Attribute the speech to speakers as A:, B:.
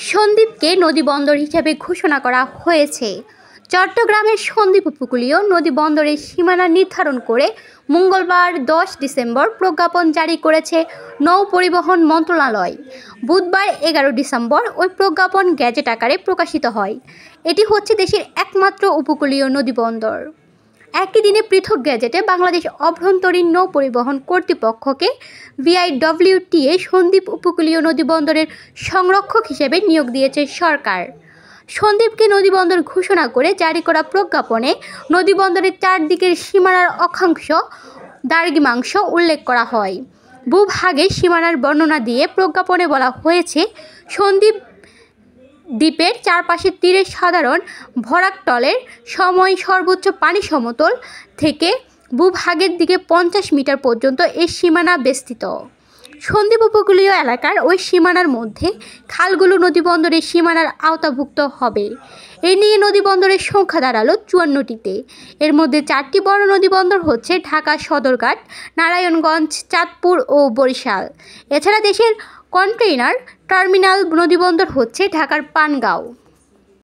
A: সন্দ্বীপকে নদীবন্দর হিসেবে ঘোষণা করা হয়েছে। চট্টগ্রামের সন্দ্বীপ উপকূলীয় নদীবন্দরের সীমানা নির্ধারণ করে মঙ্গলবার 10 ডিসেম্বর প্রজ্ঞাপন জারি করেছে নৌ পরিবহন মন্ত্রণালয়। বুধবার 11 ডিসেম্বর ওই প্রজ্ঞাপন গেজেট আকারে প্রকাশিত হয়। এটি হচ্ছে দেশের একমাত্র উপকূলীয় নদীবন্দর। একই দিনে পৃথক গেজেটে বাংলাদেশ অভ্যন্তরীণ নৌ পরিবহন কর্তৃপক্ষকে BIWTA সন্দ্বীপ উপকূলীয় নদীবন্দরের সংরক্ষক হিসেবে নিয়োগ দিয়েছে সরকার। সন্দ্বীপকে নদীবন্দর ঘোষণা করে জারি করা প্রজ্ঞাপনে নদীবন্দরের চারদিকের সীমানার অক্ষাংশ দ্রাঘিমাংশ উল্লেখ করা হয়। ভূভাগের সীমানার বর্ণনা দিয়ে প্রজ্ঞাপনে বলা হয়েছে, সন্দ্বীপ দ্বীপের চারপাশের তীরে সাধারণ ভরাটটলের সময় সর্বোচ্চ পানি সমতল থেকে ভূভাগের দিকে 50 মিটার পর্যন্ত এর সীমানা বিস্তৃত। সন্দ্বীপ উপকূলীয় এলাকার ওই সীমানার মধ্যে খালগুলো নদীবন্দরের সীমানার আওতাভুক্ত হবে। এ নিয়ে নদীবন্দরের সংখ্যা দাঁড়ালো 54টিতে। এর মধ্যে 4টি বড় নদীবন্দর হচ্ছে ঢাকা সদরঘাট, নারায়ণগঞ্জ, চাঁদপুর ও বরিশাল। এছাড়া দেশের কন্টেইনার টার্মিনাল নদীবন্দর হচ্ছে ঢাকার পানগাঁও।